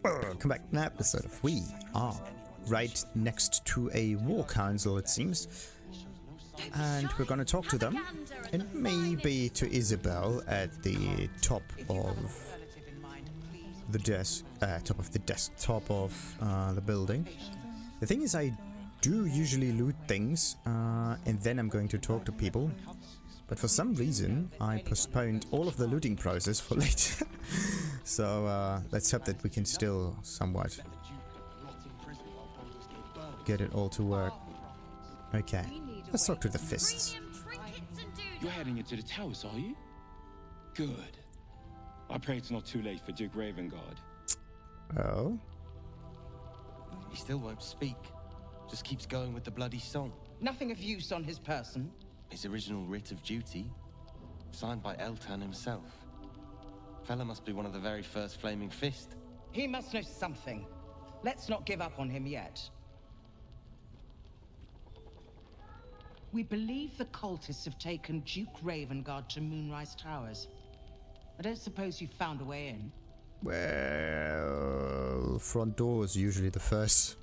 Welcome back to an episode of We Are right next to a war council, it seems. And we're gonna talk to them, and maybe to Isabel at the top of the desktop of the building. The thing is, I do usually loot things, and then I'm going to talk to people. But for some reason, I postponed all of the looting process for later. So let's hope that we can still somewhat get it all to work. Okay, let's talk to the fists. You're heading into the towers, are you? Good. I pray it's not too late for Duke Ravengard. Oh? He still won't speak. Just keeps going with the bloody song. Nothing of use on his person. His original writ of duty, signed by Eltan himself. Fella must be one of the very first Flaming Fist. He must know something. Let's not give up on him yet. We believe the cultists have taken Duke Ravengard to Moonrise Towers. I don't suppose you found a way in? Well, front door is usually the first.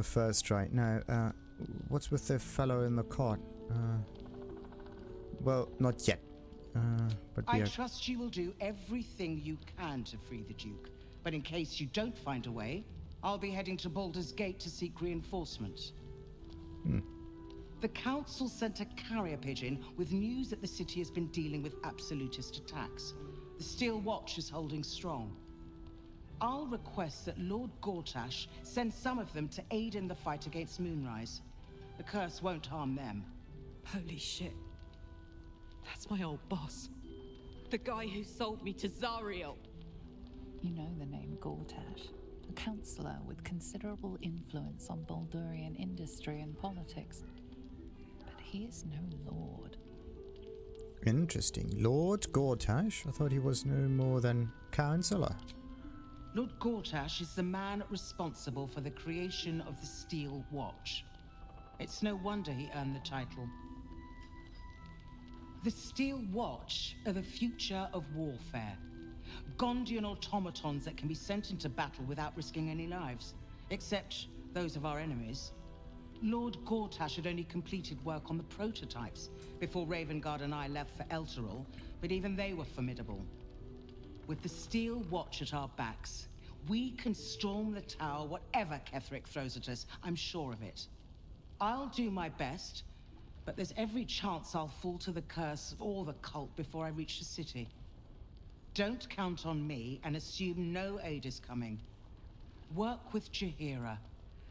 First right now. What's with the fellow in the cart? Well, not yet. But I trust you will do everything you can to free the Duke. But in case you don't find a way, I'll be heading to Baldur's Gate to seek reinforcements. The Council sent a carrier pigeon with news that the city has been dealing with absolutist attacks. The Steel Watch is holding strong. I'll request that Lord Gortash send some of them to aid in the fight against Moonrise. The curse won't harm them. Holy shit. That's my old boss. The guy who sold me to Zariel. You know the name Gortash, a counsellor with considerable influence on Baldurian industry and politics. But he is no lord. Interesting. Lord Gortash? I thought he was no more than Counsellor. Lord Gortash is the man responsible for the creation of the Steel Watch. It's no wonder he earned the title. The Steel Watch are the future of warfare. Gondian automatons that can be sent into battle without risking any lives, except those of our enemies. Lord Gortash had only completed work on the prototypes before Ravengard and I left for Elturel, but even they were formidable. With the Steel Watch at our backs, we can storm the tower whatever Ketheric throws at us, I'm sure of it. I'll do my best, but there's every chance I'll fall to the curse or the cult before I reach the city. Don't count on me and assume no aid is coming. Work with Jaheira.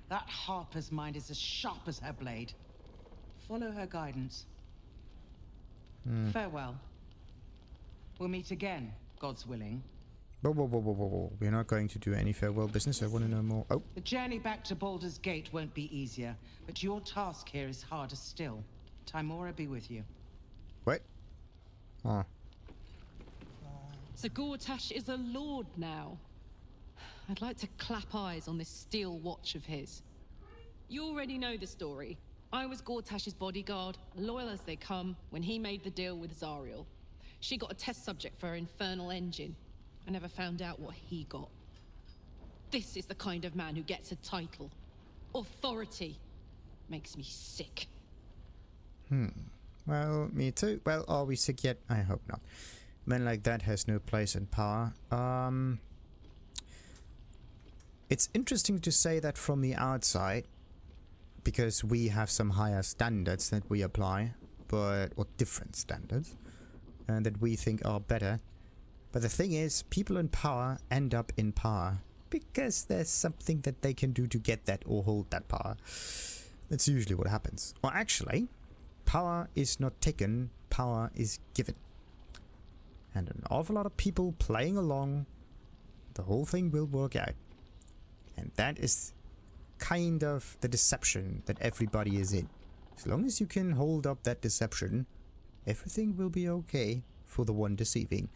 That Harper's mind is as sharp as her blade. Follow her guidance. Farewell. We'll meet again, God's willing. Whoa. We're not going to do any farewell business. I want to know more. Oh. The journey back to Baldur's Gate won't be easier, but your task here is harder still. Timora be with you. Wait. Oh. So Gortash is a lord now. I'd like to clap eyes on this Steel Watch of his. You already know the story. I was Gortash's bodyguard, loyal as they come, when he made the deal with Zariel. She got a test subject for her infernal engine. I never found out what he got. This is the kind of man who gets a title. Authority. Makes me sick. Well, me too. Well, are we sick yet? I hope not. Man like that has no place in power. It's interesting to say that from the outside, because we have some higher standards that we apply, or different standards, and that we think are better. But the thing is, people in power end up in power because there's something that they can do to get that or hold that power. That's usually what happens. Or actually, power is not taken, power is given. And an awful lot of people playing along, the whole thing will work out. And that is kind of the deception that everybody is in. As long as you can hold up that deception, everything will be okay for the one deceiving.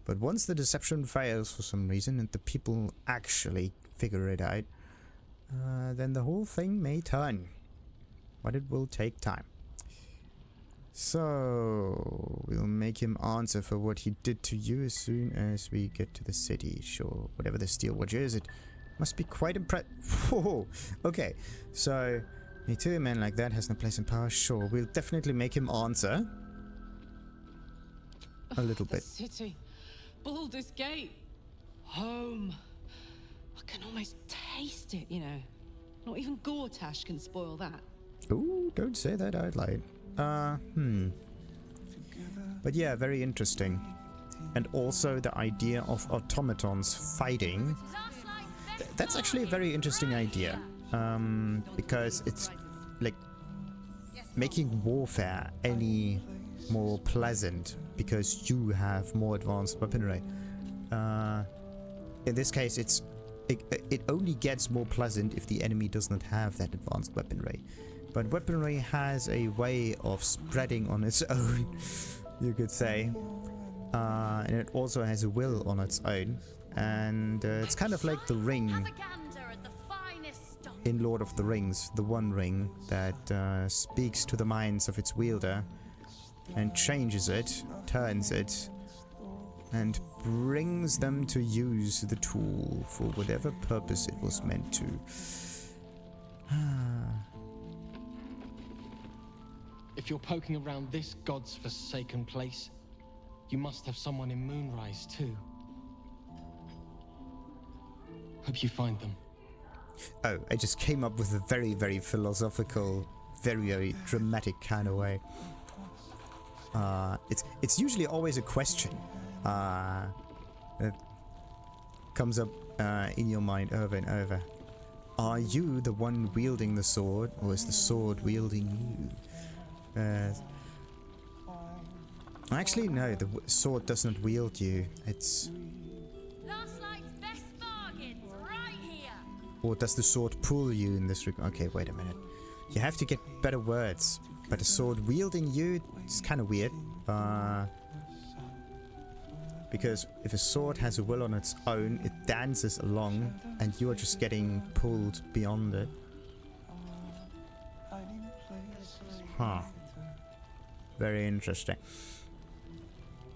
But once the deception fails for some reason and the people actually figure it out, then the whole thing may turn. But it will take time. So we'll make him answer for what he did to you as soon as we get to the city. Sure, whatever the steel watch is, it must be quite impressive. Okay, so me too, a man like that has no place in power. Sure, we'll definitely make him answer. A little bit. City. Baldur's Gate. Home. I can almost taste it, you know. Not even Gortash can spoil that. Ooh, don't say that out loud. But yeah, very interesting. And also the idea of automatons fighting. That's actually a very interesting idea. Because it's like making warfare any more pleasant because you have more advanced weaponry. In this case, it only gets more pleasant if the enemy does not have that advanced weaponry. But weaponry has a way of spreading on its own, you could say. And it also has a will on its own. And it's kind of like the ring in Lord of the Rings, the One Ring that speaks to the minds of its wielder and changes it, turns it, and brings them to use the tool for whatever purpose it was meant to. If you're poking around this god's forsaken place, you must have someone in Moonrise too. Hope you find them. Oh, I just came up with a very, very philosophical, very, very dramatic kind of way. It's usually always a question that comes up in your mind over and over. Are you the one wielding the sword, or is the sword wielding you? Actually, no, the sword doesn't wield you. It's... Or does the sword pull you in this regard? Okay, wait a minute. You have to get better words. But a sword wielding you, it's kind of weird. Because if a sword has a will on its own, it dances along, and you are just getting pulled beyond it. Huh. Very interesting.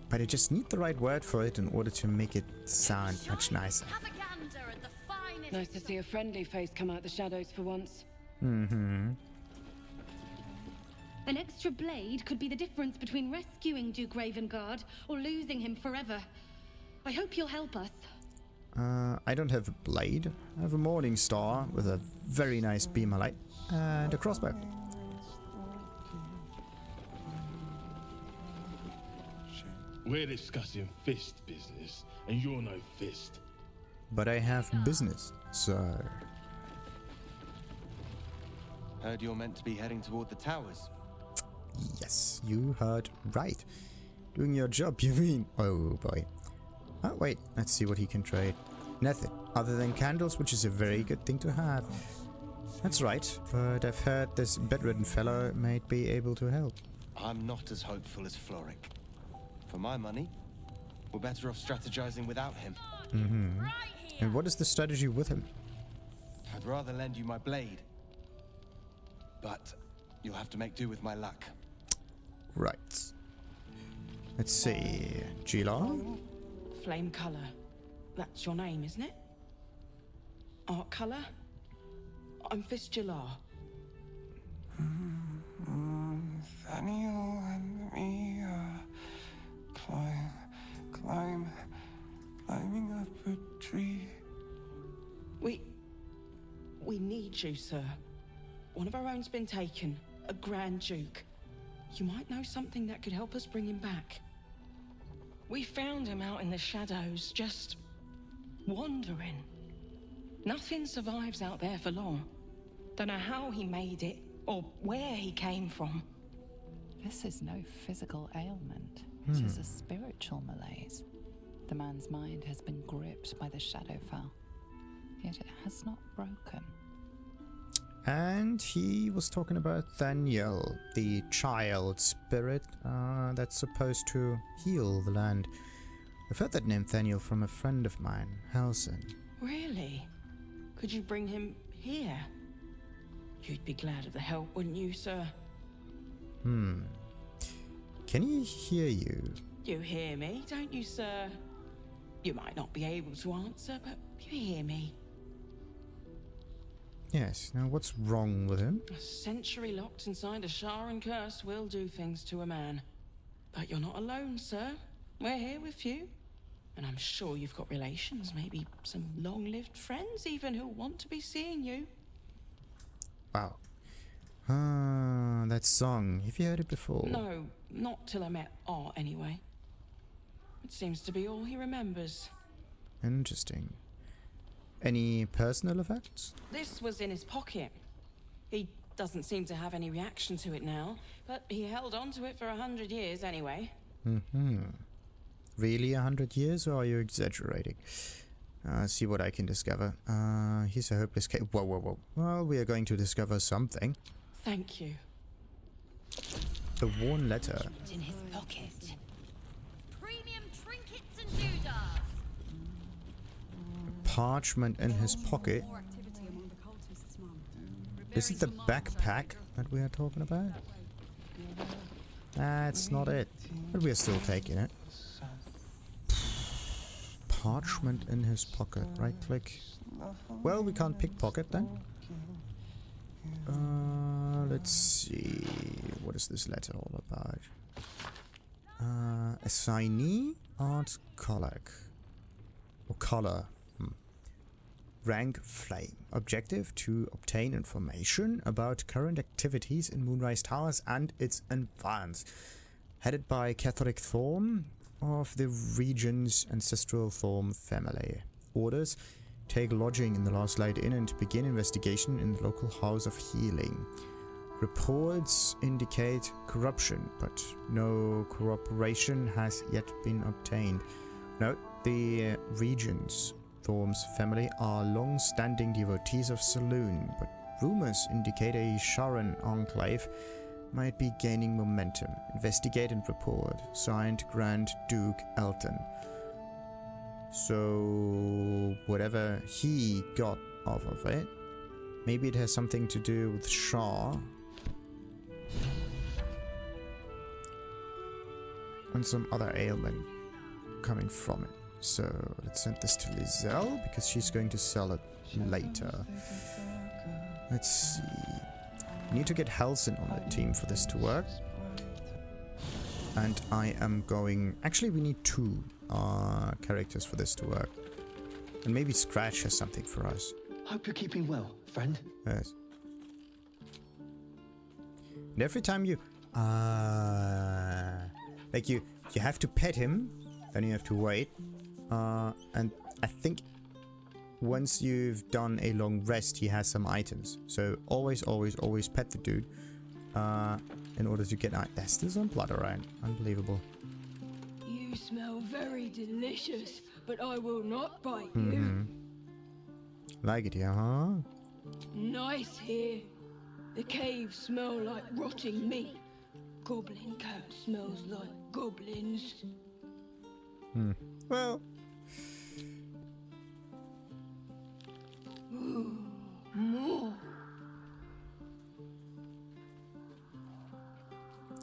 But I just need the right word for it in order to make it sound much nicer. Nice to see a friendly face come out the shadows for once. Mm-hmm. An extra blade could be the difference between rescuing Duke Ravengard or losing him forever. I hope you'll help us. I don't have a blade. I have a morning star with a very nice beam of light and a crossbow. We're discussing fist business, and you're no fist. But I have business, so... Heard you're meant to be heading toward the towers. Yes, you heard right. Doing your job, you mean? Oh boy. Oh wait, let's see what he can trade. Nothing, other than candles, which is a very good thing to have. That's right, but I've heard this bedridden fellow might be able to help. I'm not as hopeful as Florrick. For my money, we're better off strategizing without him. Mm-hmm. And what is the strategy with him? I'd rather lend you my blade. But you'll have to make do with my luck. Right. Let's see. Gila? Flame Cullagh. That's your name, isn't it? Art Cullagh? I'm Fistula. Nathaniel and me climbing up a tree. We need you, sir. One of our own's been taken, a Grand Duke. You might know something that could help us bring him back. We found him out in the shadows, just wandering. Nothing survives out there for long. Don't know how he made it, or where he came from. This is no physical ailment. It is a spiritual malaise. The man's mind has been gripped by the Shadowfell, yet it has not broken. And he was talking about Thaniel, the child spirit that's supposed to heal the land. I've heard that name Thaniel from a friend of mine, Halsin. Really? Could you bring him here? You'd be glad of the help, wouldn't you, sir? Can he hear you? You hear me, don't you, sir? You might not be able to answer, but you hear me. Yes. Now, what's wrong with him? A century locked inside a Sharan curse will do things to a man. But you're not alone, sir. We're here with you. And I'm sure you've got relations, maybe some long-lived friends even who want to be seeing you. Wow. That song. Have you heard it before? No, not till I met Art anyway. It seems to be all he remembers. Interesting. Any personal effects? This was in his pocket. He doesn't seem to have any reaction to it now, but he held on to it for 100 years anyway. Really 100 years, or are you exaggerating? See what I can discover. He's a hopeless case. Whoa, whoa, whoa. Well, we are going to discover something. Thank you. A worn letter. It's in his pocket. Premium trinkets and doodahs. Parchment in his pocket. More activity among the cultists, Mum. Is it the backpack that we are talking about? That's not it. But we are still taking it. Parchment in his pocket. Right click. Well, we can't pickpocket then. Let's see. What is this letter all about? Assignee Art Cullagh. Or Cullagh. Rank Flame. Objective to obtain information about current activities in Moonrise Towers and its environs. Headed by Catholic Thorn of the region's ancestral Thorn family. Orders: take lodging in the Last Light Inn and begin investigation in the local House of Healing. Reports indicate corruption, but no corroboration has yet been obtained. Note, the region's Thorm's family are long-standing devotees of Saloon, but rumors indicate a Sharan enclave might be gaining momentum. Investigate and report. Signed, Grand Duke Elton. So, whatever he got off of it, maybe it has something to do with Shah. And some other ailment coming from it. So let's send this to Lizelle because she's going to sell it later. Let's see. We need to get Halsin on the team for this to work. And I am going... Actually, we need 2 characters for this to work. And maybe Scratch has something for us. Hope you're keeping well, friend. Yes. And every time you... like you have to pet him, then you have to wait. And I think once you've done a long rest, he has some items. So always pet the dude in order to get... There's still some blood around. Unbelievable. You smell very delicious, but I will not bite you. Like it here, huh? Nice here. The caves smell like rotting meat. Goblin cat smells like goblins. Well... Ooh, more.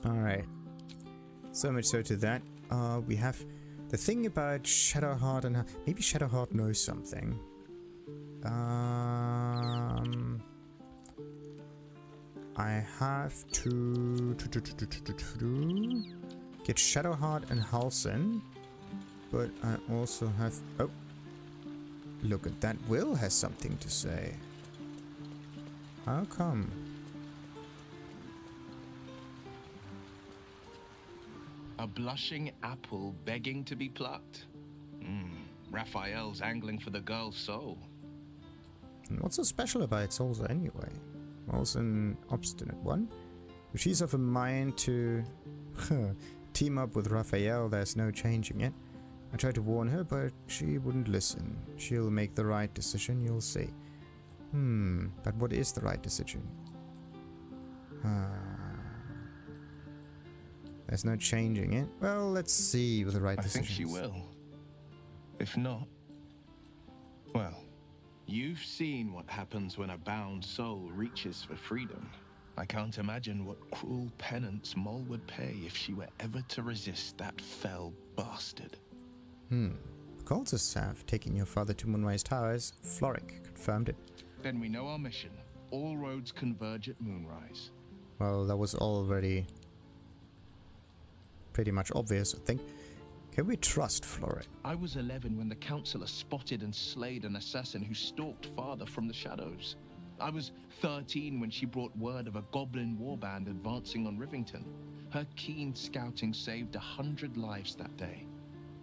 Alright. So much so to that. We have the thing about Shadowheart, and maybe Shadowheart knows something. I have to get Shadowheart and Halsin, but I also have... Oh, look at that. Wyll has something to say. How come? A blushing apple begging to be plucked? Raphael's angling for the girl's soul. And what's so special about Salsa anyway? Well, an obstinate one. If she's of a mind to team up with Raphael, there's no changing it. I tried to warn her, but she wouldn't listen. She'll make the right decision, you'll see. But what is the right decision? There's no changing it. Well, let's see with the right decision. I think she will. If not, well, you've seen what happens when a bound soul reaches for freedom. I can't imagine what cruel penance Moll would pay if she were ever to resist that fell bastard. Cultists have taken your father to Moonrise Towers. Florrick confirmed it. Then we know our mission. All roads converge at Moonrise. Well, that was already pretty much obvious, I think. Can we trust Florrick? I was 11 when the Counsellor spotted and slayed an assassin who stalked father from the shadows. I was 13 when she brought word of a goblin warband advancing on Rivington. Her keen scouting saved 100 lives that day.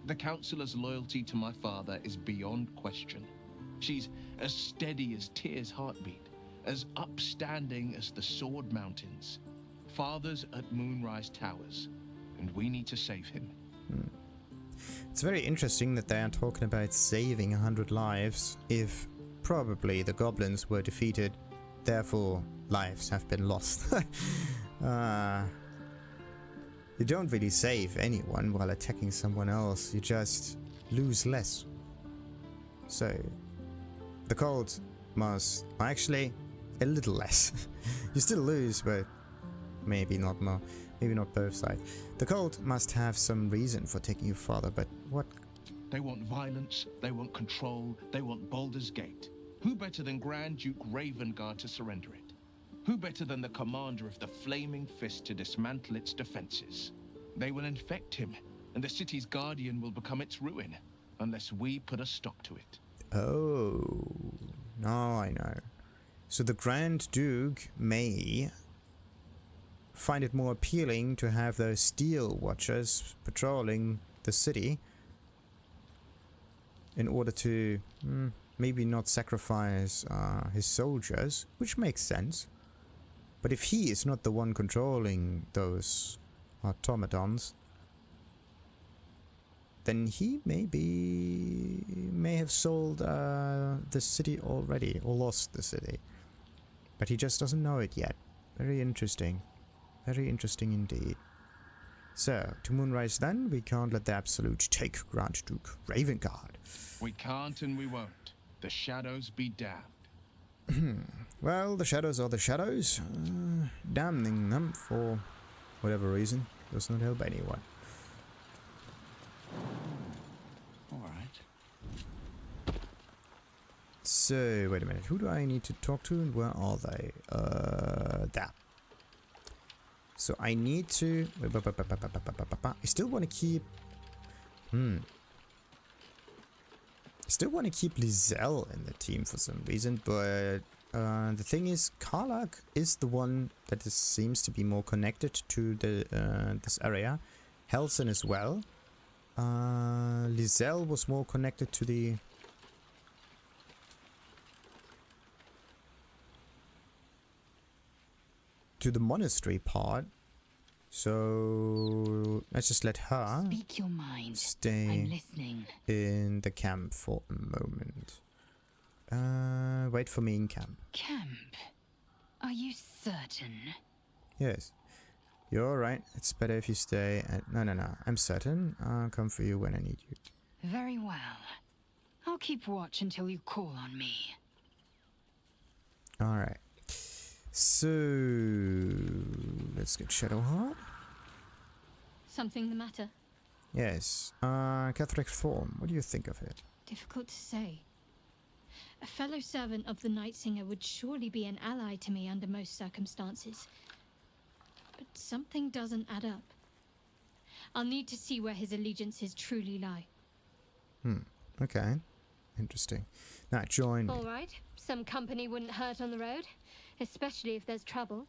The Counsellor's loyalty to my father is beyond question. She's as steady as Tyr's heartbeat, as upstanding as the Sword Mountains. Father's at Moonrise Towers, and we need to save him. It's very interesting that they are talking about saving 100 lives if probably the goblins were defeated, therefore lives have been lost. You don't really save anyone while attacking someone else, you just lose less. So, the cult must... actually, a little less. You still lose, but maybe not more. Maybe not both sides. The cult must have some reason for taking your father, but what? They want violence, they want control, they want Baldur's Gate. Who better than Grand Duke Ravengard to surrender it? Who better than the commander of the Flaming Fist to dismantle its defenses? They will infect him, and the city's guardian will become its ruin, unless we put a stop to it. Oh, now I know. So the Grand Duke may find it more appealing to have those Steel Watchers patrolling the city in order to maybe not sacrifice his soldiers, which makes sense. But if he is not the one controlling those automatons, then he may have sold the city already, or lost the city. But he just doesn't know it yet. Very interesting. Very interesting indeed. So, to Moonrise then, we can't let the Absolute take Grand Duke Ravengard. We can't and we won't. The shadows be damned. Well, the shadows are the shadows. Damning them for whatever reason does not help anyone. Alright. So, wait a minute. Who do I need to talk to and where are they? There. So I need to... I still want to keep... I still want to keep Lizelle in the team for some reason, but the thing is, Cullagh is the one that seems to be more connected to the this area. Halsin as well. Lizelle was more connected to the... monastery part, so let's just let her speak your mind. Stay I'm listening. In the camp for a moment. Wait for me in camp. Camp? Are you certain? Yes, you're right. It's better if you stay at... No, I'm certain. I'll come for you when I need you. Very well. I'll keep watch until you call on me. Alright. So, let's get Shadowheart. Something the matter? Yes. Catholic Thorn, what do you think of it? Difficult to say. A fellow servant of the Night Singer would surely be an ally to me under most circumstances. But something doesn't add up. I'll need to see where his allegiances truly lie. Okay. Interesting. Now, join me. All right. Some company wouldn't hurt on the road. Especially if there's trouble.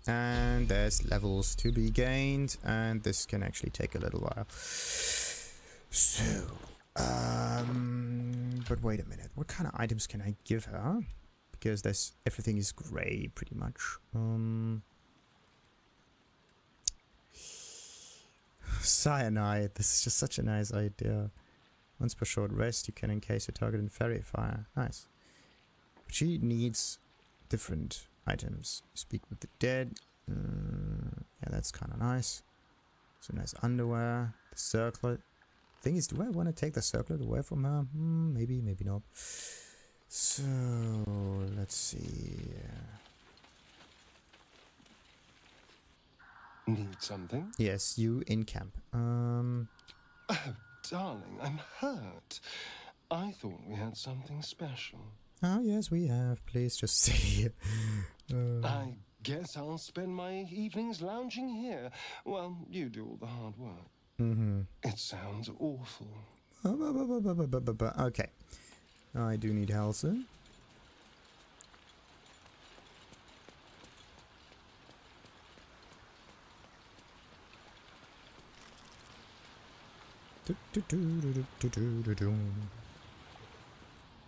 And there's levels to be gained, and this can actually take a little while. So, but wait a minute. What kind of items can I give her? Because everything is grey, pretty much. Cyanide. This is just such a nice idea. Once per short rest, you can encase your target in fairy fire. Nice. But she needs different items. Speak with the dead. Yeah, that's kind of nice. So nice underwear. The circlet. Thing is, do I want to take the circlet away from her? Maybe, maybe not. So let's see. Need something? Yes, you in camp. Oh, darling, I'm hurt. I thought we had something special. Oh, yes, we have. Please just see. I guess I'll spend my evenings lounging here while you do all the hard work. It sounds awful. Okay. I do need Halsin.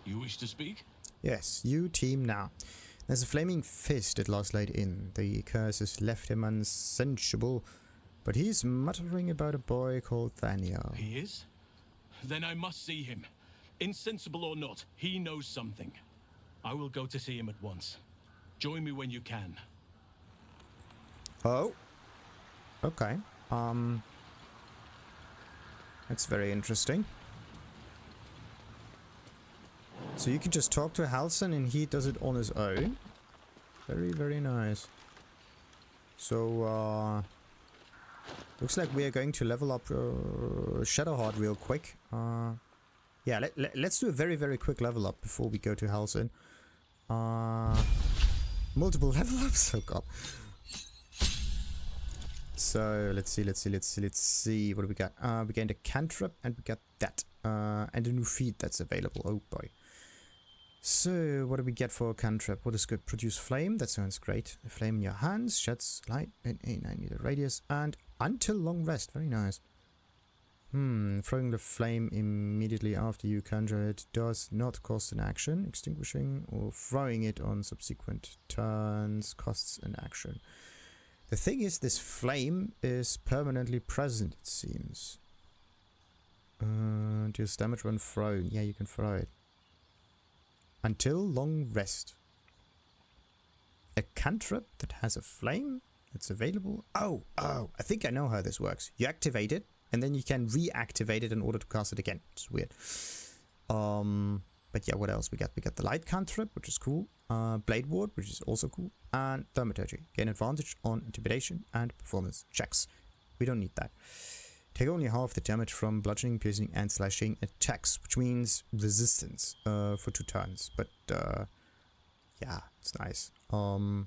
You wish to speak? Yes, you team now. There's a flaming fist at last laid in. The curse has left him unsensible, but he's muttering about a boy called Thaniel. He is? Then I must see him. Insensible or not, he knows something. I will go to see him at once. Join me when you can. Oh. Okay. That's very interesting. So you can just talk to Halsin and he does it on his own. Very, very nice. So, looks like we are going to level up Shadowheart real quick. Yeah, let's do a very, very quick level up before we go to Halsin. Multiple level ups? Oh god. So, let's see. What do we got? We gained a cantrip and we got that. And a new feat that's available. Oh boy. So, what do we get for a cantrip? What is good? Produce flame. That sounds great. A flame in your hands. Sheds light in a 9-meter radius. And until long rest. Very nice. Throwing the flame immediately after you conjure it does not cost an action. Extinguishing or throwing it on subsequent turns costs an action. The thing is, this flame is permanently present, it seems. Deals damage when thrown. Yeah, you can throw it. Until long rest. A cantrip that has a flame that's available. Oh, I think I know how this works. You activate it, and then you can reactivate it in order to cast it again. It's weird. But yeah, what else we got? We got the light cantrip, which is cool. Blade ward, which is also cool. And thaumaturgy. Gain advantage on intimidation and performance checks. We don't need that. Take only half the damage from bludgeoning, piercing, and slashing attacks, which means resistance for 2 turns. But yeah, it's nice. I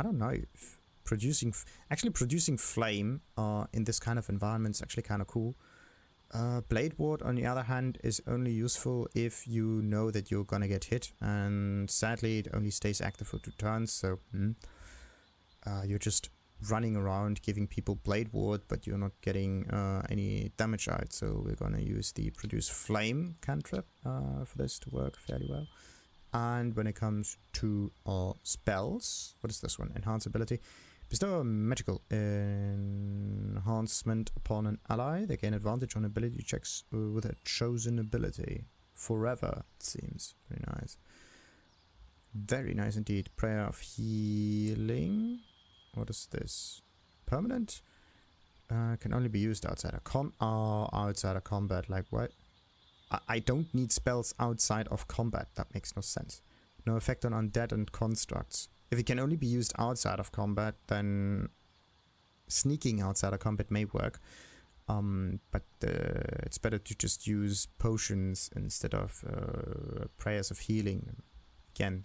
don't know. Producing flame in this kind of environment is actually kind of cool. Blade ward, on the other hand, is only useful if you know that you're gonna get hit, and sadly it only stays active for 2 turns, so you're just running around giving people blade ward, but you're not getting any damage out, so we're gonna use the produce flame cantrip for this to work fairly well. And when it comes to spells, what is this one? Enhance ability. Bestow a magical enhancement upon an ally. They gain advantage on ability checks with a chosen ability. Forever, it seems. Very nice. Very nice indeed. Prayer of healing. What is this? Permanent? Can only be used outside of combat. Like what? I don't need spells outside of combat. That makes no sense. No effect on undead and constructs. If it can only be used outside of combat, then sneaking outside of combat may work. But it's better to just use potions instead of prayers of healing. Again,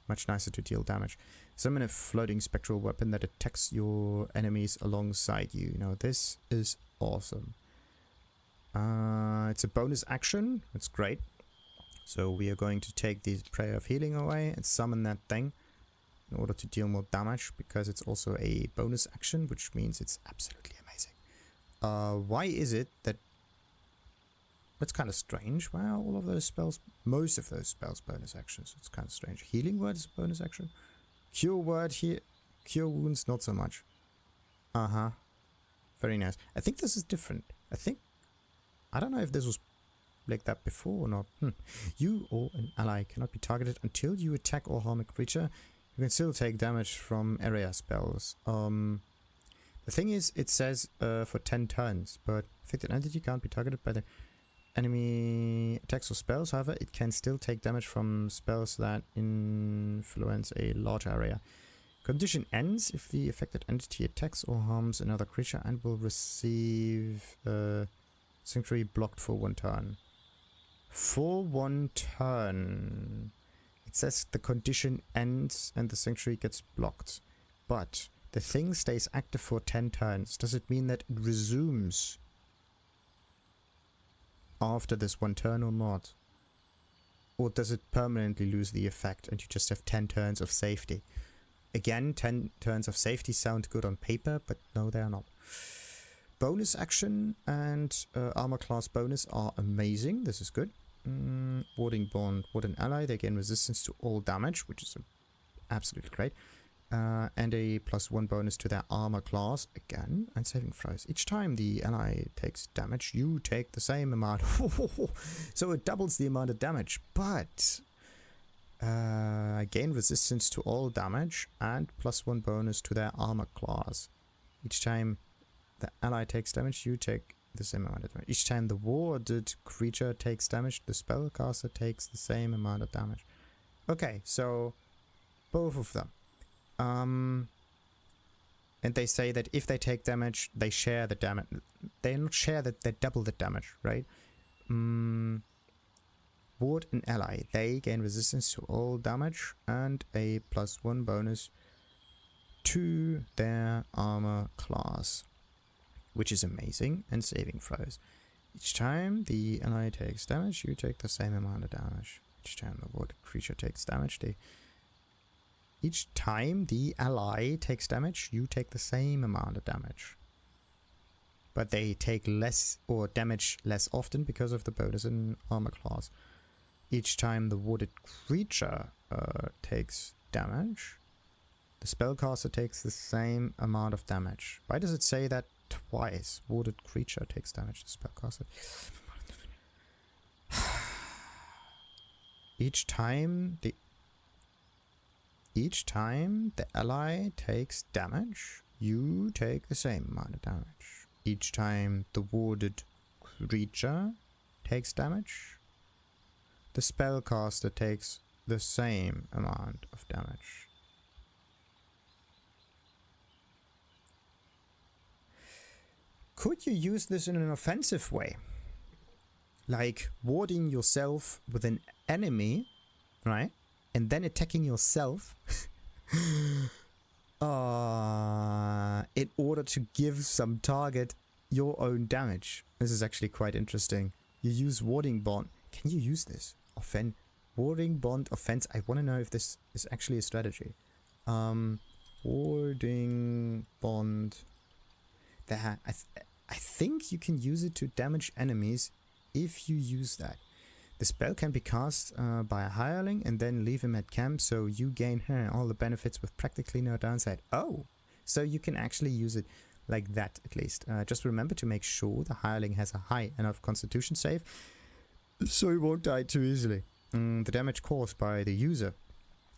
much nicer to deal damage. Summon a floating spectral weapon that attacks your enemies alongside you. Now this is awesome. It's a bonus action. It's great. So we are going to take the prayer of healing away and summon that thing in order to deal more damage, because it's also a bonus action, which means it's absolutely amazing. Why is it that... That's kind of strange. Why are all of those spells... Most of those spells bonus actions. It's kind of strange. Healing word is a bonus action. Cure word here... Cure wounds, not so much. Very nice. I think this is different. I don't know if this was like that before or not. You or an ally cannot be targeted until you attack or harm a creature. You can still take damage from area spells. The thing is, it says for 10 turns, but affected entity can't be targeted by the enemy attacks or spells. However, it can still take damage from spells that influence a large area. Condition ends if the affected entity attacks or harms another creature and will receive Sanctuary blocked for 1 turn. For 1 turn. It says the condition ends and the Sanctuary gets blocked. But the thing stays active for 10 turns. Does it mean that it resumes after this 1 turn or not? Or does it permanently lose the effect and you just have 10 turns of safety? Again, 10 turns of safety sound good on paper, but no, they are not. Bonus action and armor class bonus are amazing. This is good. Warding bond, ward an ally. They gain resistance to all damage, which is absolutely great. And a +1 bonus to their armor class again, and saving throws. Each time the ally takes damage, you take the same amount. So it doubles the amount of damage, but gain resistance to all damage and +1 bonus to their armor class. Each time the ally takes damage, you take the same amount of damage. Each time the warded creature takes damage, the spellcaster takes the same amount of damage. Okay, so both of them. And they say that if they take damage, they share the damage. They not share that, they double the damage, right? Ward an ally. They gain resistance to all damage and a +1 bonus to their armor class, which is amazing, and saving throws. Each time the ally takes damage, you take the same amount of damage. Each time the warded creature takes damage, each time the ally takes damage, you take the same amount of damage. But they take less or damage less often because of the bonus in armor class. Each time the warded creature takes damage, the spellcaster takes the same amount of damage. Why does it say that twice? Warded creature takes damage, the spellcaster. Each time the ally takes damage, you take the same amount of damage. Each time the warded creature takes damage, the spellcaster takes the same amount of damage. Could you use this in an offensive way? Like warding yourself with an enemy, right? And then attacking yourself in order to give some target your own damage. This is actually quite interesting. You use warding bond. Can you use this? Warding bond offense. I want to know if this is actually a strategy. Warding bond. I think you can use it to damage enemies if you use that. The spell can be cast by a hireling and then leave him at camp, so you gain all the benefits with practically no downside. Oh, so you can actually use it like that at least. Just remember to make sure the hireling has a high enough constitution save, so he won't die too easily. The damage caused by the user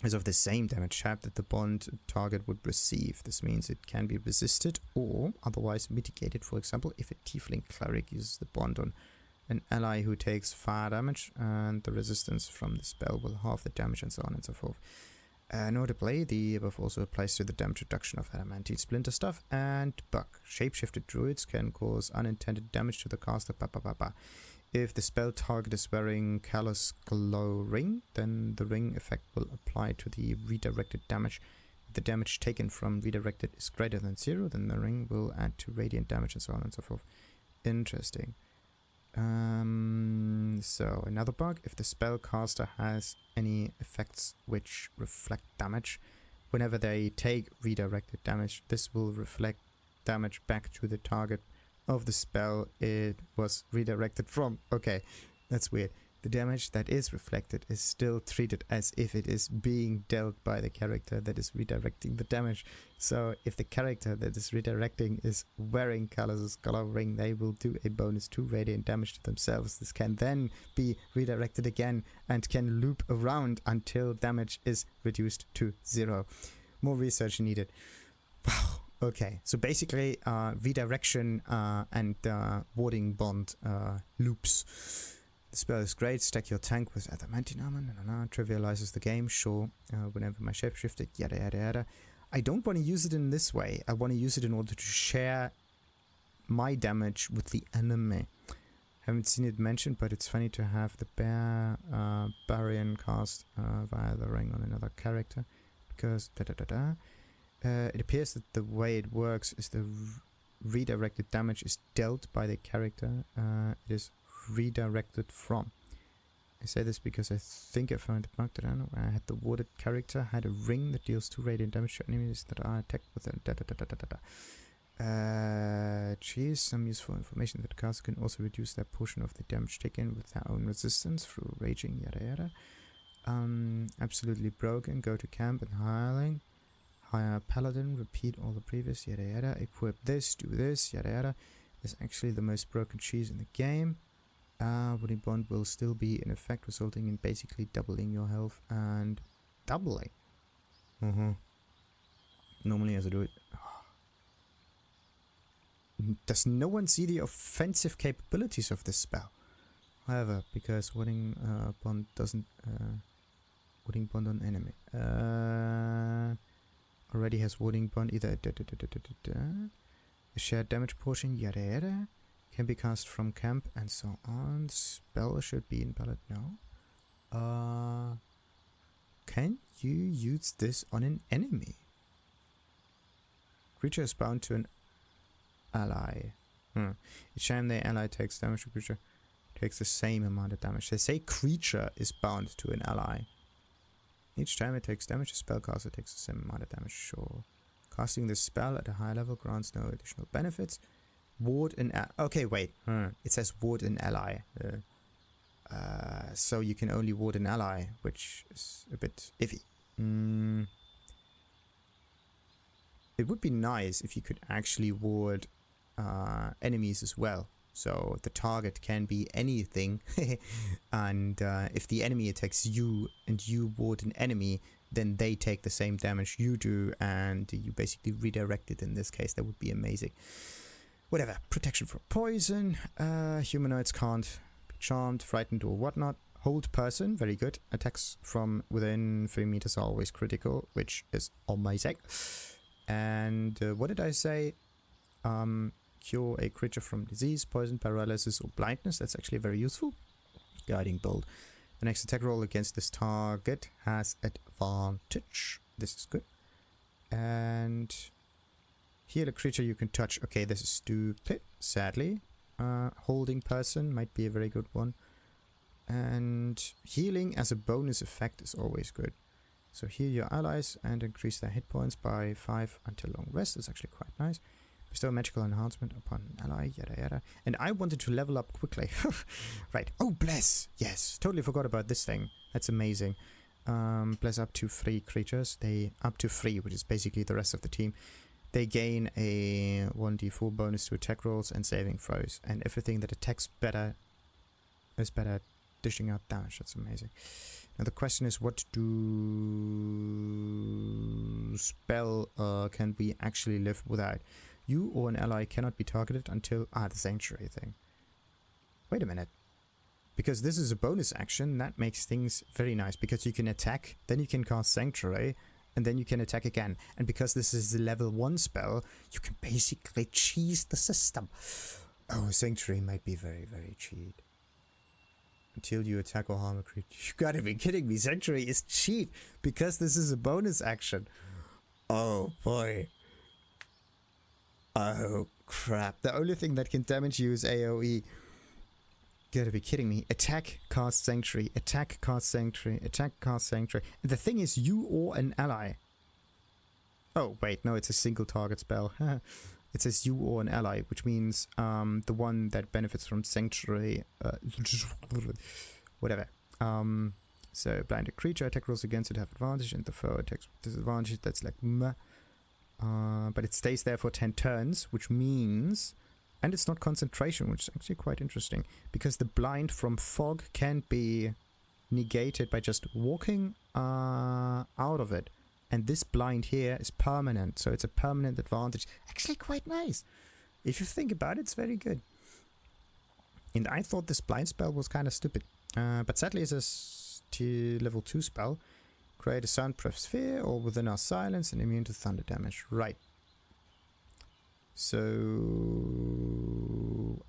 is of the same damage type that the bond target would receive. This means it can be resisted or otherwise mitigated. For example, if a tiefling cleric uses the bond on an ally who takes fire damage, and the resistance from the spell will halve the damage, and so on and so forth. Notably, the above also applies to the damage reduction of adamantine splinter stuff and buck. Shapeshifted druids can cause unintended damage to the caster. If the spell target is wearing Callous Glow Ring, then the ring effect will apply to the redirected damage. If the damage taken from redirected is greater than 0, then the ring will add to radiant damage, and so on and so forth. Interesting. So another bug, if the spellcaster has any effects which reflect damage, whenever they take redirected damage, this will reflect damage back to the target of the spell it was redirected from. Okay, that's weird. The damage that is reflected is still treated as if it is being dealt by the character that is redirecting the damage. So if the character that is redirecting is wearing Callous Glow Ring, they will do a bonus 2 radiant damage to themselves. This can then be redirected again and can loop around until damage is reduced to 0. More research needed. Wow. Okay, so basically redirection and warding bond loops. The spell is great. Stack your tank with adamantine armor. Trivializes the game. Sure. Whenever my shapeshifter. Yada yada yada. I don't want to use it in this way. I want to use it in order to share my damage with the enemy. Haven't seen it mentioned, but it's funny to have the Larian cast via the ring on another character, because it appears that the way it works is the redirected damage is dealt by the character it is redirected from. I say this because I think I found a bug that I don't know where I had the warded character had a ring that deals 2 radiant damage to enemies that are attacked with it. Geez, some useful information that caster can also reduce their portion of the damage taken with their own resistance through raging, yada yada. Absolutely broken, go to camp and hireling. Hire paladin, repeat all the previous, yada yada. Equip this, do this, yada yada. Is actually the most broken cheese in the game. Wooding Bond will still be in effect, resulting in basically doubling your health and doubling. Normally as I do it. Does no one see the offensive capabilities of this spell? However, because Wooding Bond doesn't Wooding Bond on enemy already has Wooding Bond either a shared damage portion, yada yada, can be cast from camp and so on. Spell should be in ballot now. Can you use this on an enemy? Creature is bound to an ally. Each time the ally takes damage, the creature takes the same amount of damage. They say creature is bound to an ally. Each time it takes damage, the spellcaster takes the same amount of damage. Sure. Casting this spell at a high level grants no additional benefits. Ward an okay, wait. It says ward an ally. So you can only ward an ally, which is a bit iffy. It would be nice if you could actually ward enemies as well. So the target can be anything. And if the enemy attacks you and you ward an enemy, then they take the same damage you do, and you basically redirect it. In this case, that would be amazing. Whatever. Protection from poison. Humanoids can't be charmed, frightened, or whatnot. Hold person, very good. Attacks from within 3 meters are always critical, which is amazing. And what did I say? Cure a creature from disease, poison, paralysis, or blindness. That's actually very useful. Guiding bolt. The next attack roll against this target has advantage. This is good. And heal a creature you can touch. Okay, this is stupid, sadly. Holding person might be a very good one. And healing as a bonus effect is always good. So heal your allies and increase their hit points by 5 until long rest. That's actually quite nice. Bestow magical enhancement upon an ally, yada yada. And I wanted to level up quickly. Right. Oh, bless! Yes, totally forgot about this thing. That's amazing. Bless up to 3 creatures. Up to 3, which is basically the rest of the team. They gain a 1d4 bonus to attack rolls and saving throws. And everything that attacks better is better at dishing out damage. That's amazing. Now the question is, what do spell can we actually live without? You or an ally cannot be targeted until... the Sanctuary thing. Wait a minute. Because this is a bonus action, that makes things very nice. Because you can attack, then you can cast Sanctuary, and then you can attack again. And because this is a level 1 spell, you can basically cheese the system. Oh, Sanctuary might be very, very cheat. Until you attack or harm a creature. You gotta be kidding me. Sanctuary is cheat. Because this is a bonus action. Oh, boy. Oh, crap. The only thing that can damage you is AoE. Gotta be kidding me. Attack, cast Sanctuary. Attack, cast Sanctuary. Attack, cast Sanctuary. And the thing is, you or an ally. Oh, wait. No, it's a single target spell. It says you or an ally, which means the one that benefits from Sanctuary. Whatever. So, blinded creature. Attack rolls against it have advantage, and the foe attacks with disadvantage. That's like meh. But it stays there for 10 turns, which means... And it's not concentration, which is actually quite interesting. Because the blind from fog can be negated by just walking out of it. And this blind here is permanent, so it's a permanent advantage. Actually quite nice. If you think about it, it's very good. And I thought this blind spell was kind of stupid. But sadly it's a level 2 spell. Create a soundproof sphere or within our silence and immune to thunder damage. Right. So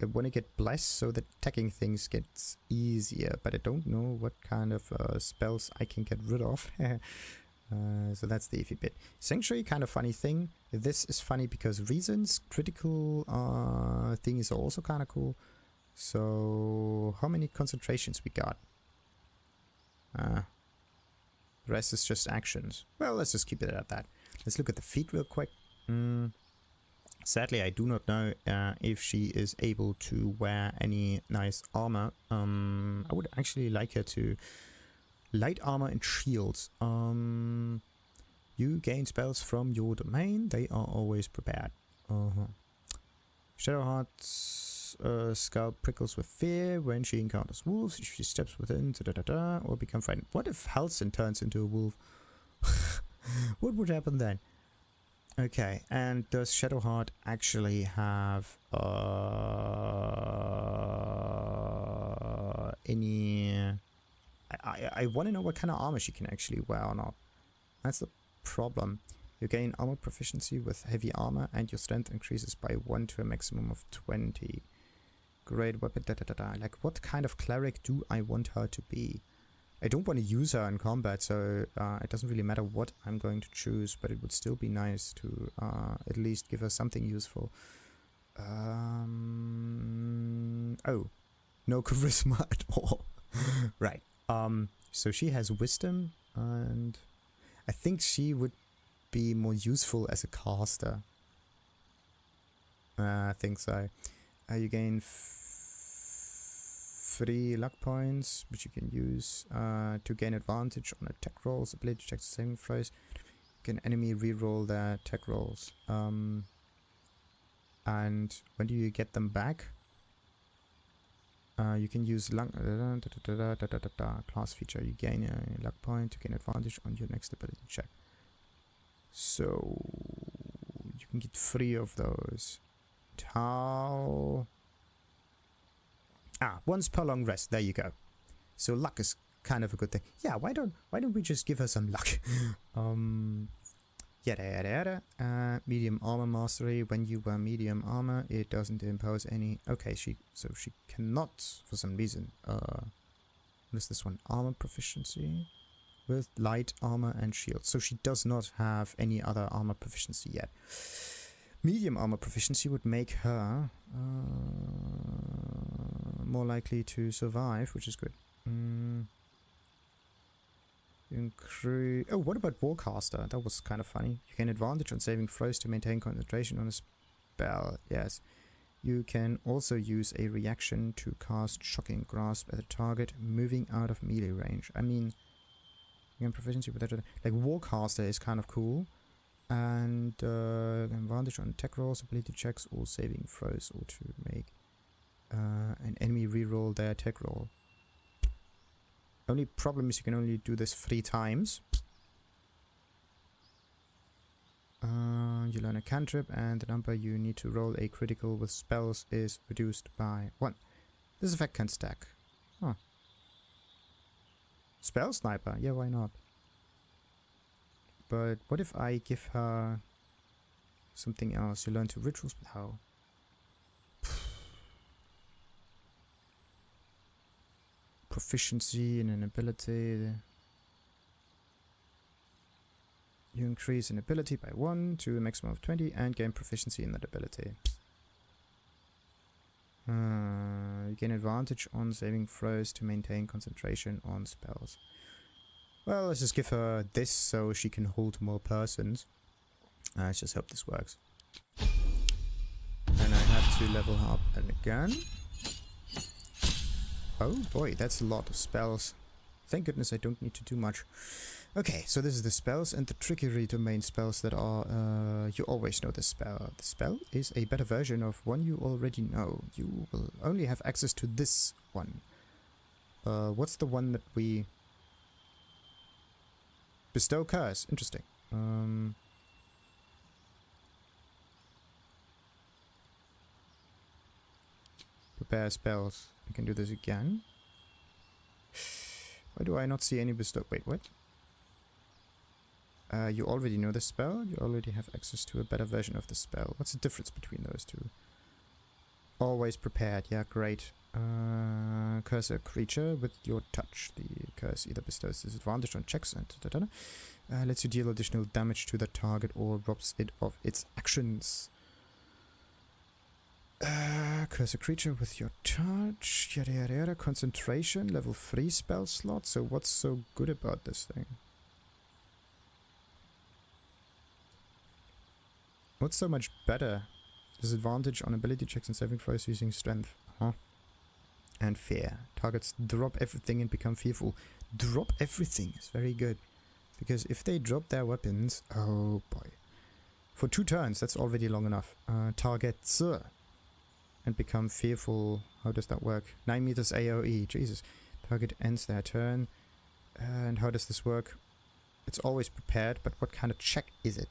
I want to get blessed so that attacking things gets easier, but I don't know what kind of spells I can get rid of. So that's the iffy bit. Sanctuary, kind of funny thing. This is funny because reasons, critical things are also kind of cool. So how many concentrations we got? The rest is just actions. Well, let's just keep it at that. Let's look at the feat real quick. Sadly, I do not know if she is able to wear any nice armor. I would actually like her to light armor and shields. You gain spells from your domain. They are always prepared. Shadowheart's scalp prickles with fear when she encounters wolves. If she steps within, or become frightened. What if Halsin turns into a wolf? What would happen then? Okay, and does Shadowheart actually have any... I want to know what kind of armor she can actually wear or not. That's the problem. You gain armor proficiency with heavy armor and your strength increases by 1 to a maximum of 20. Great weapon, Like, what kind of cleric do I want her to be? I don't want to use her in combat, so it doesn't really matter what I'm going to choose, but it would still be nice to at least give her something useful. Oh, no charisma at all. Right. So she has wisdom, and I think she would be more useful as a caster. I think so. You gain 3 luck points, which you can use to gain advantage on attack rolls, ability checks, saving throws. Can enemy reroll their attack rolls. And when do you get them back? You can use luck class feature. You gain a luck point to gain advantage on your next ability check. So you can get 3 of those. How? Once per long rest. There you go. So luck is kind of a good thing. Yeah, why don't we just give her some luck? Yada. Medium armor mastery. When you wear medium armor, it doesn't impose any. Okay, she cannot for some reason. What is this one? Armor proficiency with light armor and shield. So she does not have any other armor proficiency yet. Medium armor proficiency would make her more likely to survive, which is good. Oh, what about Warcaster? That was kind of funny. You gain advantage on saving throws to maintain concentration on a spell. Yes. You can also use a reaction to cast Shocking Grasp at a target moving out of melee range. I mean, you gain proficiency with that. Like, Warcaster is kind of cool. And advantage on attack rolls, ability checks, or saving throws, or to make an enemy reroll their attack roll. Only problem is you can only do this 3 times. You learn a cantrip, and the number you need to roll a critical with spells is reduced by 1. This effect can stack. Huh. Spell Sniper? Yeah, why not? But what if I give her something else? You learn 2 rituals, but how? Proficiency in an ability. You increase an ability by 1 to a maximum of 20 and gain proficiency in that ability. You gain advantage on saving throws to maintain concentration on spells. Well, let's just give her this so she can hold more persons. Let's just hope this works. And I have to level her up again. Oh boy, that's a lot of spells. Thank goodness I don't need to do much. Okay, so this is the spells and the trickery domain spells that are... you always know this spell. The spell is a better version of one you already know. You will only have access to this one. What's the one that we... Bestow Curse. Interesting. Prepare spells. I can do this again. Why do I not see any bestow? Wait, what? You already know the spell. You already have access to a better version of the spell. What's the difference between those two? Always prepared. Yeah, great. Curse a creature with your touch. The curse either bestows disadvantage on checks and lets you deal additional damage to the target or robs it of its actions. Curse a creature with your touch. Yada yada yada. Concentration. Level 3 spell slot. So what's so good about this thing? What's so much better? Disadvantage on ability checks and saving throws using strength. And fear. Targets drop everything and become fearful. Drop everything is very good. Because if they drop their weapons... Oh boy. For 2 turns, that's already long enough. Targets and become fearful. How does that work? 9 meters AoE. Jesus. Target ends their turn. And how does this work? It's always prepared, but what kind of check is it?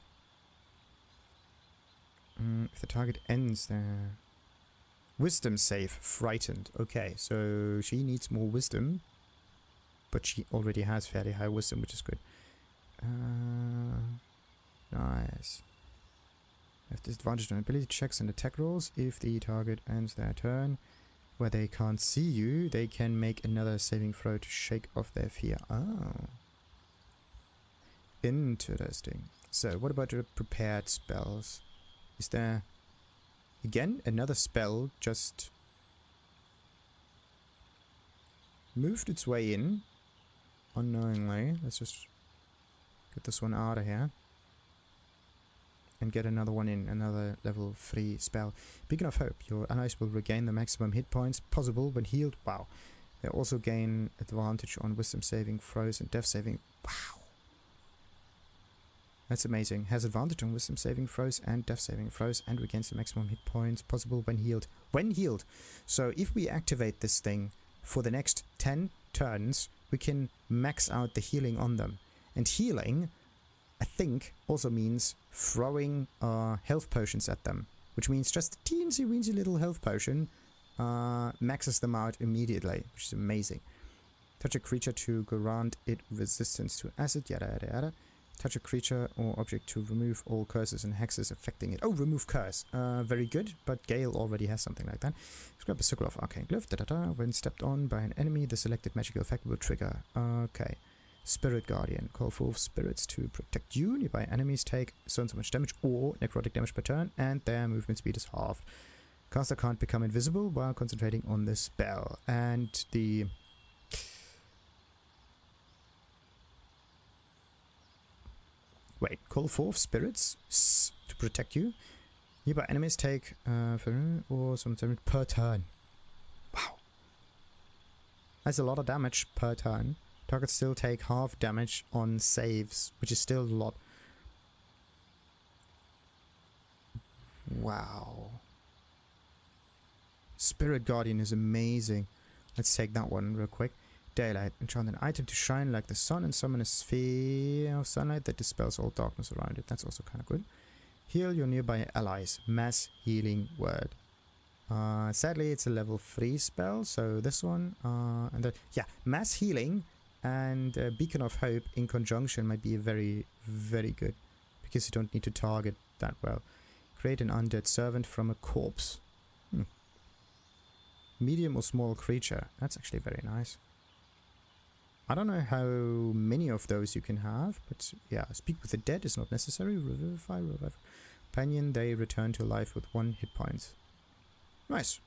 If the target ends their... Wisdom save. Frightened. Okay, so she needs more wisdom. But she already has fairly high wisdom, which is good. Nice. Have disadvantage on ability checks and attack rolls. If the target ends their turn, where they can't see you, they can make another saving throw to shake off their fear. Oh. Interesting. So, what about the prepared spells? Is there... Again, another spell just moved its way in unknowingly. Let's just get this one out of here and get another one in, another level 3 spell. Beacon of Hope. Your allies will regain the maximum hit points possible when healed. Wow. They also gain advantage on wisdom saving throws and death saving. Wow. That's amazing. Has advantage on wisdom saving throws and death saving throws and regains the maximum hit points possible when healed. When healed. So if we activate this thing for the next 10 turns, we can max out the healing on them. And healing, I think, also means throwing health potions at them. Which means just a teensy weensy little health potion maxes them out immediately. Which is amazing. Touch a creature to grant it resistance to acid, yada yada yada. Touch a creature or object to remove all curses and hexes affecting it. Oh, remove curse. Very good, but Gale already has something like that. Grab a circle of arcane glyph. When stepped on by an enemy, the selected magical effect will trigger. Okay. Spirit Guardian. Call forth spirits to protect you. Nearby enemies take so and so much damage or necrotic damage per turn, and their movement speed is halved. Caster can't become invisible while concentrating on the spell. And the... Wait, call forth spirits to protect you. Nearby enemies take or some damage per turn. Wow. That's a lot of damage per turn. Targets still take half damage on saves, which is still a lot. Wow. Spirit Guardian is amazing. Let's take that one real quick. Daylight. Enchant an item to shine like the sun and summon a sphere of sunlight that dispels all darkness around it. That's also kind of good. Heal your nearby allies. Mass healing word. Sadly, it's a level 3 spell, so this one, mass healing and Beacon of Hope in conjunction might be very, very good, because you don't need to target that well. Create an undead servant from a corpse. Medium or small creature. That's actually very nice. I don't know how many of those you can have, but yeah, speak with the dead is not necessary. Revivify, revive. Companion, they return to life with 1 hit point. Nice.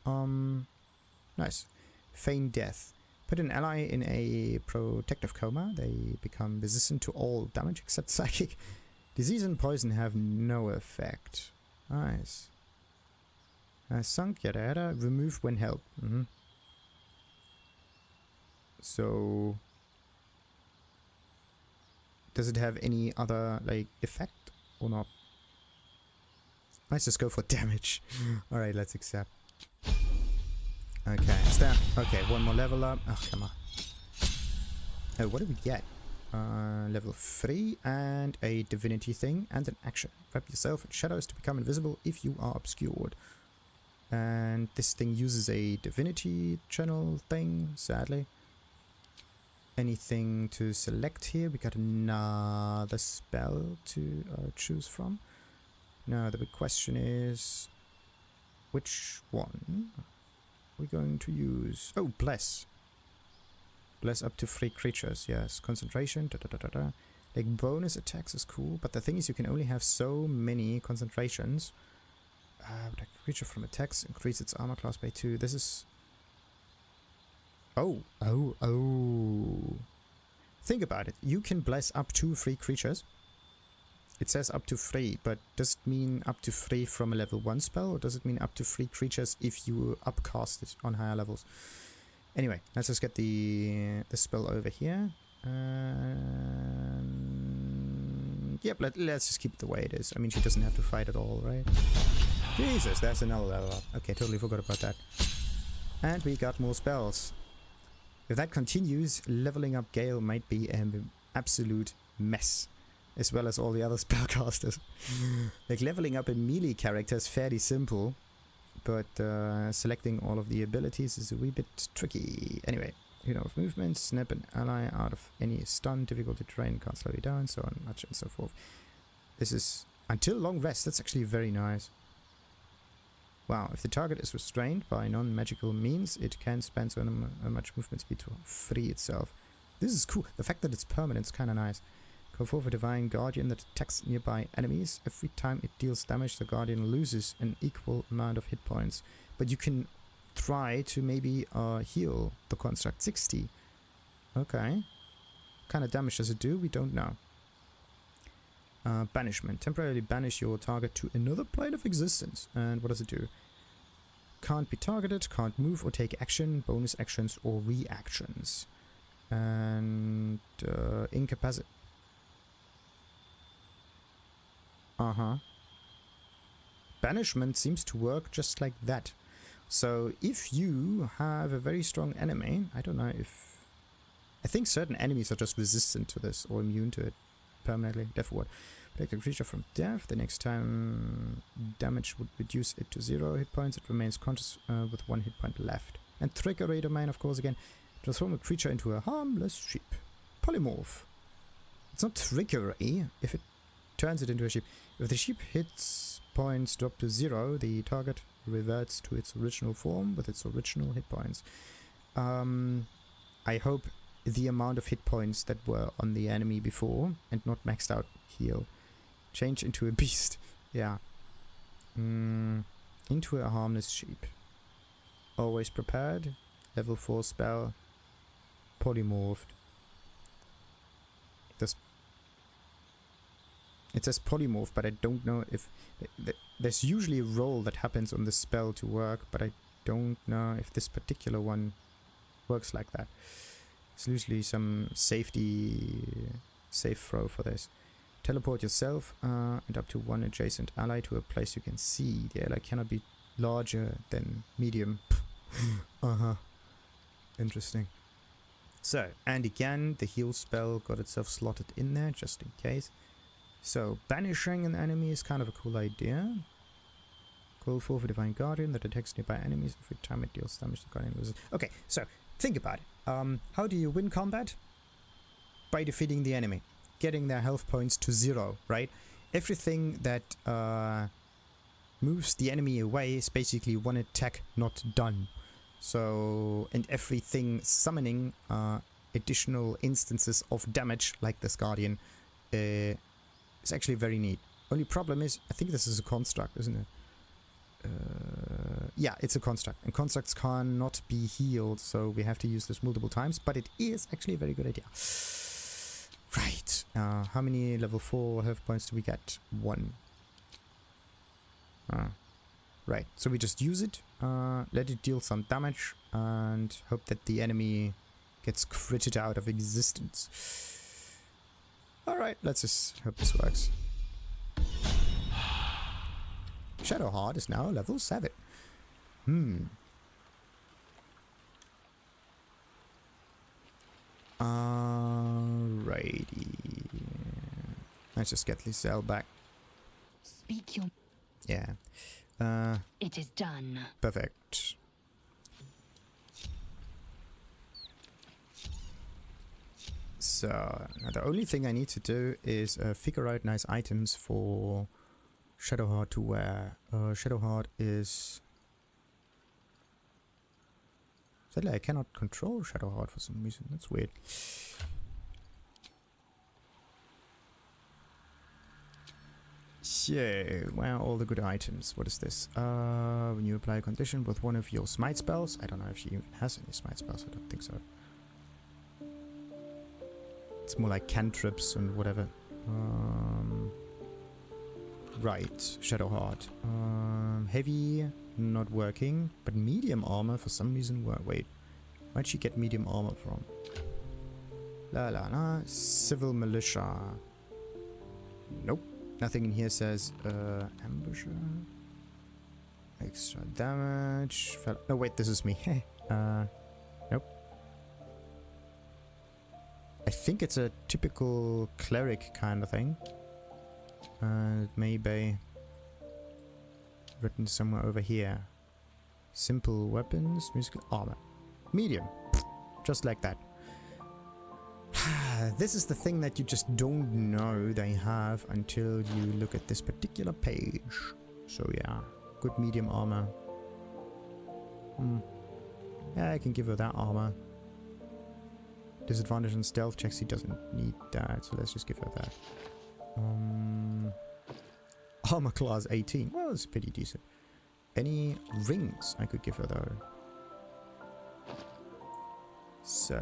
Nice. Feign death. Put an ally in a protective coma. They become resistant to all damage except psychic. Disease and poison have no effect. Nice. Sunk, yada yada. Remove when help. So, does it have any other, like, effect or not? Let's just go for damage. Alright, let's accept. Okay, is that... Okay, one more level up. Oh, come on. Oh, what do we get? Level 3 and a divinity thing and an action. Wrap yourself in shadows to become invisible if you are obscured. And this thing uses a divinity channel thing, sadly. anything to select here. We got another spell to choose from. Now the big question is, which one we're going to use? Oh, bless. Bless up to 3 creatures. Yes, concentration. Like bonus attacks is cool, but the thing is you can only have so many concentrations. But a creature from attacks increase its armor class by 2. This is... Oh. Think about it. You can bless up to 3 creatures. It says up to 3, but does it mean up to 3 from a level 1 spell, or does it mean up to 3 creatures if you upcast it on higher levels? Anyway, let's just get the spell over here. Yep, let's just keep it the way it is. I mean, she doesn't have to fight at all, right? Jesus, there's another level up. Okay, totally forgot about that. And we got more spells. If that continues, leveling up Gale might be an absolute mess, as well as all the other spellcasters. Like, leveling up a melee character is fairly simple, but selecting all of the abilities is a wee bit tricky. Anyway, hero of movement, snap an ally out of any stun, difficulty terrain, can't slow you down, so on, much and so forth. This is until long rest. That's actually very nice. Wow, if the target is restrained by non-magical means, it can spend so much movement speed to free itself. This is cool. The fact that it's permanent is kind of nice. Call forth a Divine Guardian that attacks nearby enemies. Every time it deals damage, the Guardian loses an equal amount of hit points. But you can try to maybe heal the construct 60. Okay. What kind of damage does it do? We don't know. Banishment. Temporarily banish your target to another plane of existence. And what does it do? Can't be targeted, can't move or take action, bonus actions or reactions. And incapacitate. Banishment seems to work just like that. So if you have a very strong enemy, I don't know if... I think certain enemies are just resistant to this or immune to it permanently. Death ward. Protect the creature from death. The next time damage would reduce it to 0 hit points. It remains conscious with 1 hit point left. And trickery domain, of course, again. Transform a creature into a harmless sheep. Polymorph. It's not trickery if it turns it into a sheep. If the sheep hits points drop to 0, the target reverts to its original form with its original hit points. I hope the amount of hit points that were on the enemy before and not maxed out heal change into a beast. Yeah. Into a harmless sheep. Always prepared. Level 4 spell. Polymorphed. It says polymorph, but I don't know if... There's usually a roll that happens on the spell to work, but I don't know if this particular one works like that. There's usually some safe throw for this. Teleport yourself and up to 1 adjacent ally to a place you can see. The ally cannot be larger than medium. Interesting. So, and again, the heal spell got itself slotted in there just in case. So, banishing an enemy is kind of a cool idea. Call forth a Divine Guardian that attacks nearby enemies every time it deals damage to Guardian loses. Okay, so, think about it. How do you win combat? By defeating the enemy. Getting their health points to 0, right? Everything that moves the enemy away is basically one attack not done. So, and everything summoning additional instances of damage, like this Guardian, is actually very neat. Only problem is, I think this is a construct, isn't it? Yeah, it's a construct. And constructs cannot be healed, so we have to use this multiple times. But it is actually a very good idea. Right. How many level 4 health points do we get? 1. Right. So we just use it, let it deal some damage, and hope that the enemy gets critted out of existence. Alright, let's just hope this works. Shadowheart is now level 7. Alrighty. Let's just get Lizelle back. Speak your... Yeah. It is done. Perfect. So, now the only thing I need to do is figure out nice items for Shadowheart to wear. Shadowheart is... Sadly, I cannot control Shadowheart for some reason. That's weird. So, where are all the good items? What is this? When you apply a condition with one of your smite spells. I don't know if she even has any smite spells. I don't think so. It's more like cantrips and whatever. Right, Shadowheart. Heavy, not working. But medium armor for some reason work. Wait, where'd she get medium armor from? La la la. Civil militia. Nope. Nothing in here says ambusher. Extra damage. No, wait, this is me. Nope. I think it's a typical cleric kind of thing. It may be written somewhere over here. Simple weapons, musical armor. Medium. Just like that. This is the thing that you just don't know they have until you look at this particular page. So yeah, good medium armor. Yeah, I can give her that armor. Disadvantage on stealth checks, he doesn't need that, so let's just give her that. Armor class 18. Well, it's pretty decent. Any rings I could give her though? So,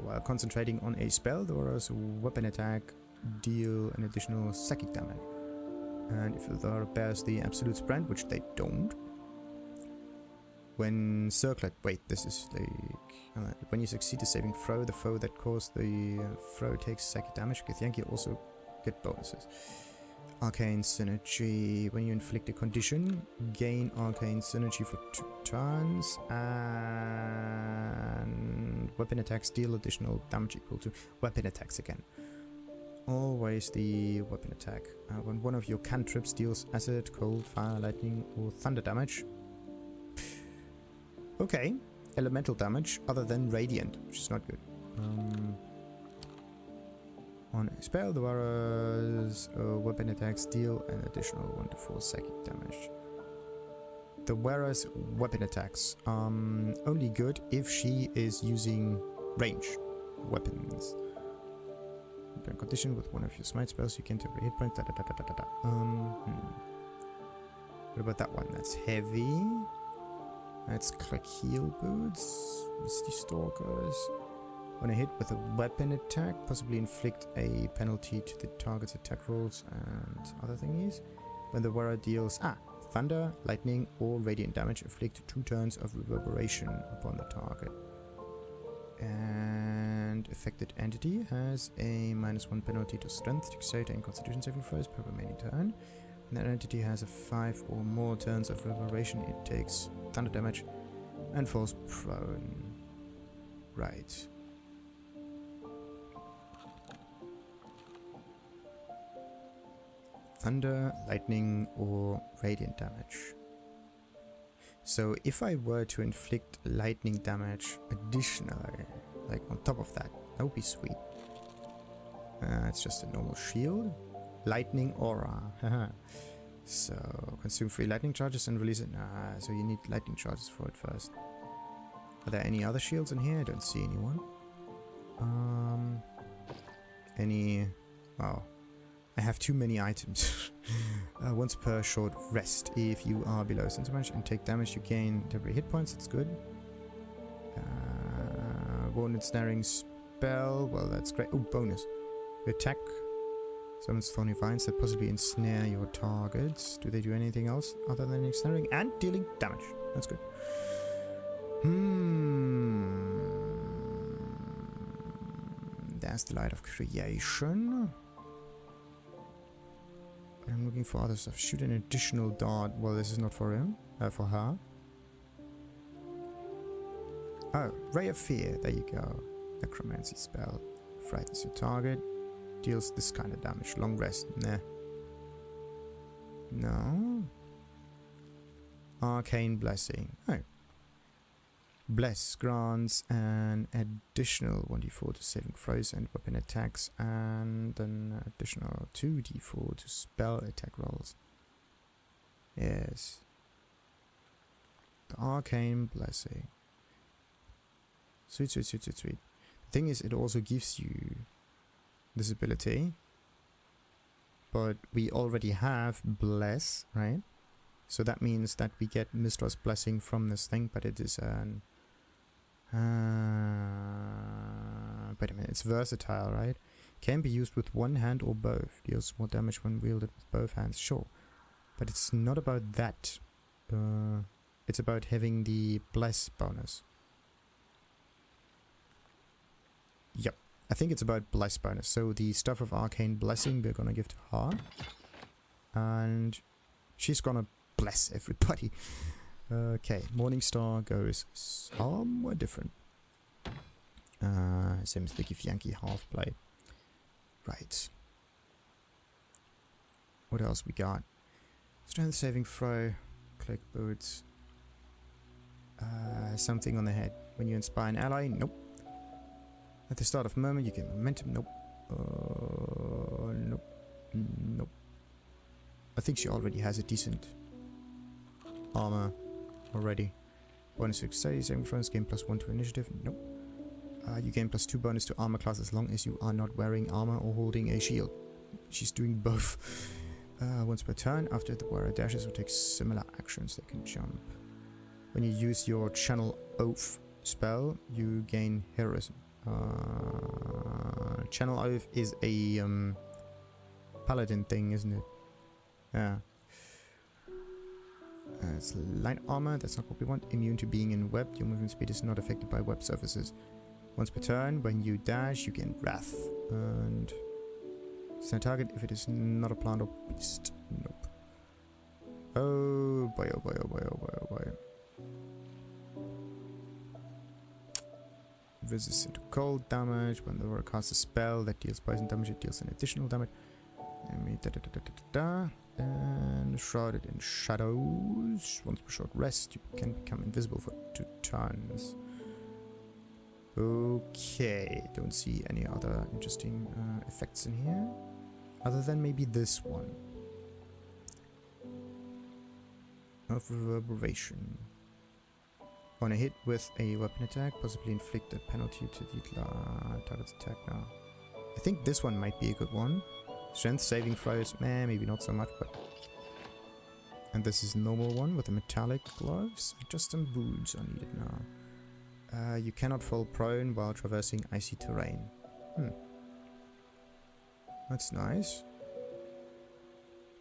while concentrating on a spell, the Aura's weapon attack deal an additional psychic damage. And if the Aura bears the absolute sprint, which they don't, when circlet, wait, this is like, when you succeed a saving throw, the foe that caused the throw takes psychic damage. Githyanki also get bonuses. Arcane Synergy, when you inflict a condition, gain Arcane Synergy for 2 turns, and weapon attacks deal additional damage equal to weapon attacks again. Always the weapon attack. When one of your cantrips deals acid, cold, fire, lightning, or thunder damage. Okay, elemental damage other than radiant, which is not good. On a spell, the Aura's weapon attacks deal an additional 1 to 4 psychic damage. The wearer's weapon attacks only good if she is using ranged weapons. In condition with one of your smite spells, you can take hit points. What about that one? That's heavy. That's like heal boots, misty stalkers. When I hit with a weapon attack, possibly inflict a penalty to the target's attack rolls and other thingies. When the wearer deals thunder, lightning, or radiant damage, inflict 2 turns of reverberation upon the target. And affected entity has a -1 penalty to strength, dexterity, and constitution saving throws per remaining turn. When that entity has a 5 or more turns of reverberation, it takes thunder damage and falls prone. Right. Thunder, lightning, or radiant damage. So if I were to inflict lightning damage additionally, like on top of that, that would be sweet. It's just a normal shield. Lightning aura. So consume 3 lightning charges and release it. So you need lightning charges for it first. Are there any other shields in here? I don't see anyone. Wow. I have too many items. Once per short rest. If you are below sense damage and take damage, you gain temporary hit points. That's good. Wounded snaring spell. Well, that's great. Oh, bonus. You attack. Summons thorny vines that possibly ensnare your targets. Do they do anything else other than ensnaring and dealing damage? That's good. There's the Light of Creation. I'm looking for other stuff. Shoot an additional dart. Well, this is not for him. For her. Oh, Ray of Fear. There you go. Necromancy spell. Frightens your target. Deals this kind of damage. Long rest. Nah. No. Arcane Blessing. Oh. Bless grants an additional 1d4 to saving throws and weapon attacks, and an additional 2d4 to spell attack rolls. Yes. The Arcane Blessing. Sweet, sweet, sweet, sweet, sweet. The thing is, it also gives you this ability, but we already have Bless, right? So that means that we get Mistress Blessing from this thing, but it is an... wait a minute, it's versatile, right? Can be used with one hand or both. Deals more damage when wielded with both hands, sure. But it's not about that. It's about having the Bless bonus. Yep, I think it's about Bless bonus. So the Stuff of Arcane Blessing we're gonna give to her. And she's gonna bless everybody. Okay, Morningstar goes somewhere different. Same as the Githyanki half-blade. Right. What else we got? Strength saving throw. Click boots. Something on the head. When you inspire an ally, nope. At the start of moment, you get momentum, nope. Nope. Nope. I think she already has a decent armor already. Bonus to exercise, saving throws, gain +1 to initiative, nope. You gain +2 bonus to armor class as long as you are not wearing armor or holding a shield. She's doing both. Once per turn, after the wearer dashes or takes similar actions, they can jump. When you use your Channel Oath spell, you gain heroism. Channel Oath is a paladin thing, isn't it? Yeah. It's light armor, that's not what we want. Immune to being in web, your movement speed is not affected by web surfaces. Once per turn, when you dash, you gain Wrath. And stand target if it is not a plant or beast. Nope. Oh boy, oh boy, oh boy, oh boy, oh boy. Resistant to cold damage. When the warrior casts a spell that deals poison damage, it deals an additional damage. And shrouded in shadows. Once per short rest, you can become invisible for 2 turns. Okay, don't see any other interesting effects in here, other than maybe this one of reverberation. On a hit with a weapon attack, possibly inflict a penalty to the target's attack now. I think this one might be a good one. Strength saving throws, maybe not so much, but... And this is a normal one with the metallic gloves. Just some boots are needed now. You cannot fall prone while traversing icy terrain. That's nice.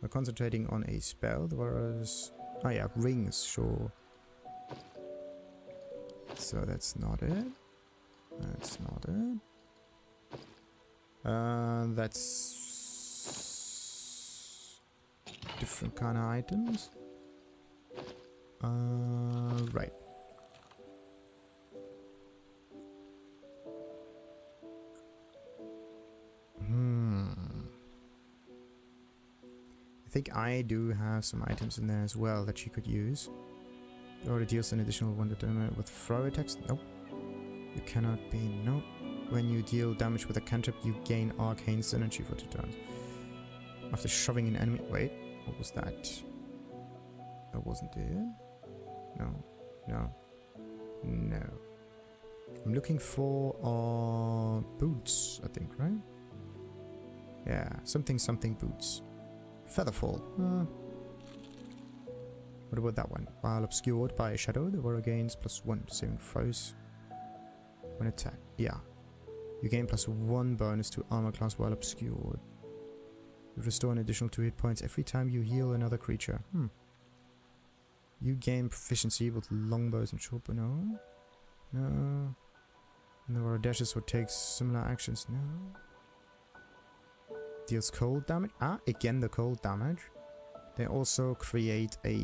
We're concentrating on a spell. There was... Oh yeah, rings, sure. So that's not it. That's not it. That's... different kind of items. Right. I think I do have some items in there as well that she could use. Or it deals an additional 1 to damage with throw attacks. Nope. You cannot be. Nope. When you deal damage with a cantrip, you gain arcane synergy for 2 turns. After shoving an enemy. Wait, what was that? That wasn't it. No. No. No. I'm looking for boots, I think, right? Yeah, something boots. Featherfall. What about that one? While obscured by a shadow, the warrior gains +1 to saving throws when attacked. Yeah. You gain +1 bonus to armor class while obscured. You restore an additional 2 hit points every time you heal another creature. You gain proficiency with longbows and shortbow. No. No. And the warrior dashes or takes similar actions. No. Deals cold damage. Again the cold damage. They also create a...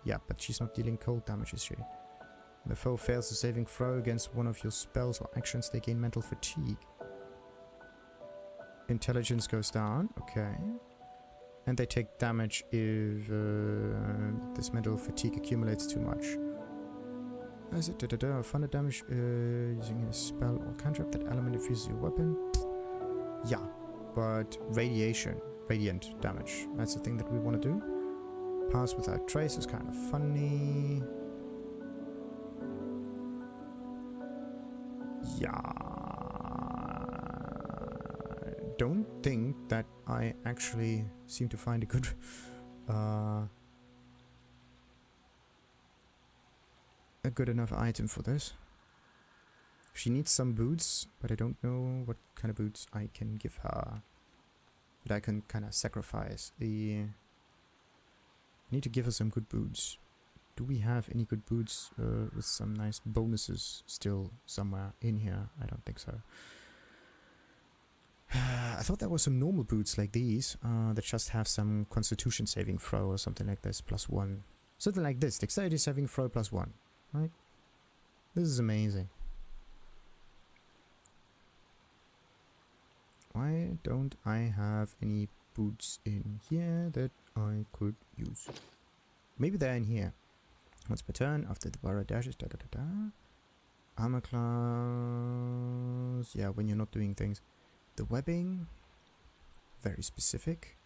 Yeah, but she's not dealing cold damage, is she? When the foe fails a saving throw against one of your spells or actions, they gain mental fatigue. Intelligence goes down, okay. And they take damage if this mental fatigue accumulates too much. As it thunder damage using a spell or cantrip that element infuses your weapon. Yeah, but radiant damage. That's the thing that we want to do. Pass without trace is kind of funny. Yeah. Don't think that I actually seem to find a good enough item for this. She needs some boots, but I don't know what kind of boots I can give her. But I can kind of sacrifice the... I need to give her some good boots. Do we have any good boots with some nice bonuses still somewhere in here? I don't think so. I thought there were some normal boots like these that just have some constitution saving throw or something like this, +1. Something like this, dexterity saving throw +1. Right? This is amazing. Why don't I have any boots in here that I could use? Maybe they're in here. Once per turn, after the barra dashes, Armor class. Yeah, when you're not doing things. The webbing, very specific.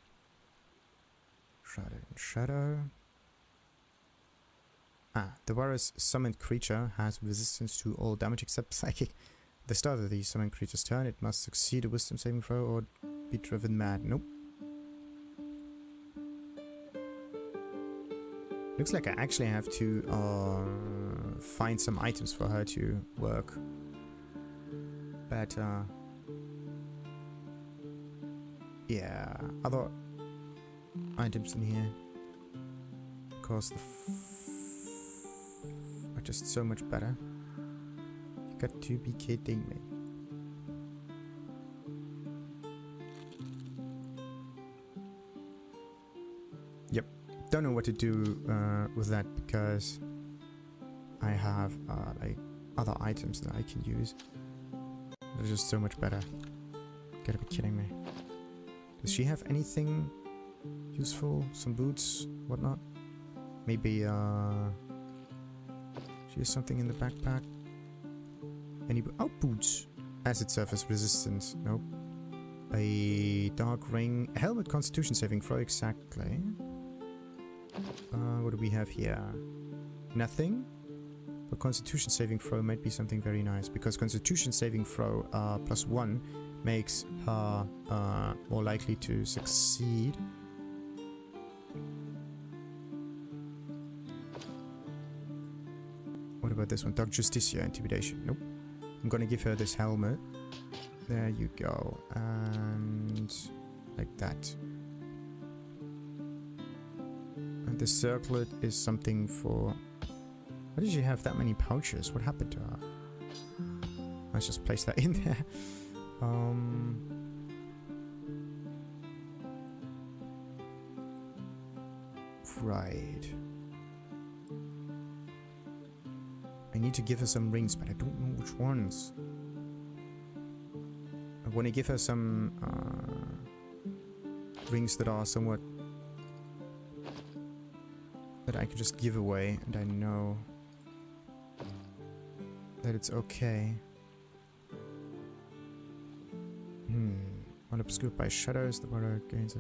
Shrouded in shadow. The Warrior's summoned creature has resistance to all damage except psychic. At the start of the summoned creature's turn, it must succeed a wisdom saving throw or be driven mad. Nope. Looks like I actually have to find some items for her to work better. Yeah, other items in here. Of course, are just so much better. You got to be kidding me. Yep, don't know what to do with that because I have like other items that I can use. They're just so much better. Gotta be kidding me. Does she have anything useful? Some boots, whatnot? Maybe she has something in the backpack. Any boots. Acid surface resistance. Nope. A dark ring. A helmet constitution saving throw, exactly. What do we have here? Nothing. But constitution saving throw might be something very nice because constitution saving throw +1 makes her more likely to succeed. What about this one? Dark Justicia, Intimidation. Nope. I'm gonna give her this helmet. There you go. And like that. And the circlet is something for... Why did she have that many pouches? What happened to her? Let's just place that in there. Right. I need to give her some rings, but I don't know which ones. I want to give her some rings that are somewhat... that I can just give away, and I know that it's okay. Unobscured by shadows, the water gains...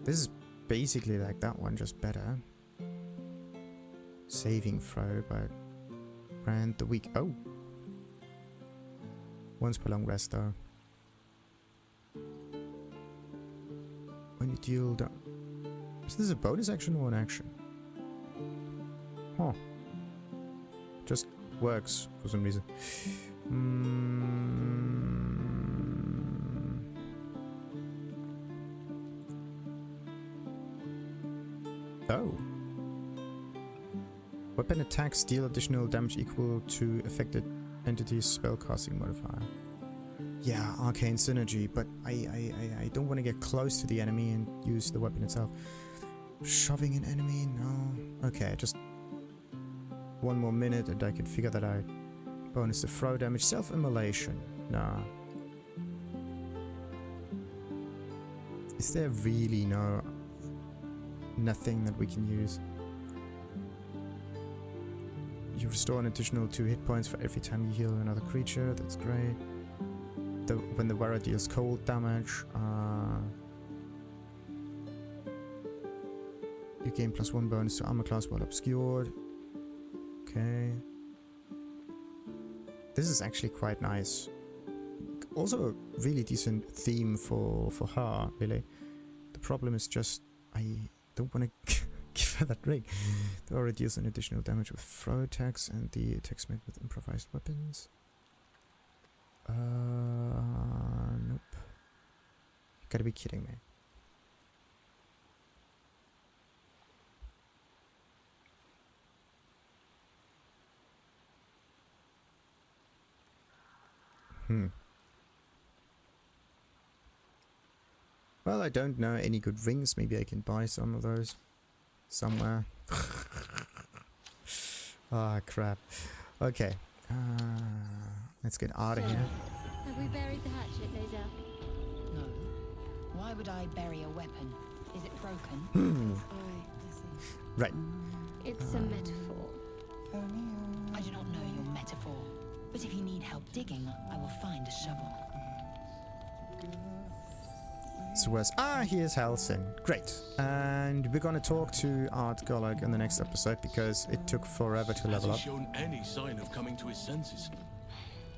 This is basically like that one, just better. Saving throw, but... Grant the weak... Oh! Once per long rest, though. When you deal... Is this a bonus action or an action? Huh. Just works for some reason. Oh. Weapon attacks deal additional damage equal to affected entity's spellcasting modifier. Yeah, arcane synergy, but I don't want to get close to the enemy and use the weapon itself. Shoving an enemy? No. Okay, just one more minute and I can figure that out. Bonus to throw damage. Self-immolation. Nah. Is there really nothing that we can use? You restore an additional 2 hit points for every time you heal another creature. That's great. When the wearer deals cold damage, you gain +1 bonus to armor class while obscured. Okay. This is actually quite nice. Also a really decent theme for her, really. The problem is just I don't want to give her that ring. They already deals an additional damage with throw attacks and the attacks made with improvised weapons. Nope. You gotta be kidding me. Well, I don't know any good rings. Maybe I can buy some of those somewhere. Ah, crap. Okay. Let's get out of here. Have we buried the hatchet, Laser? No. Why would I bury a weapon? Is it broken? Right. It's a metaphor. I do not know your metaphor, but if you need help digging, I will find a shovel. So where's... here's Halsin. Great. And we're gonna talk to Art Cullagh in the next episode because it took forever to level up. Has he shown any sign of coming to his senses?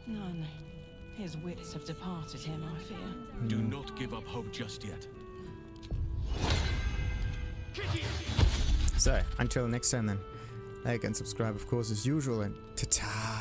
None. His wits have departed him, I fear. Do not give up hope just yet. So, until next time then. Like and subscribe, of course, as usual, and ta-ta!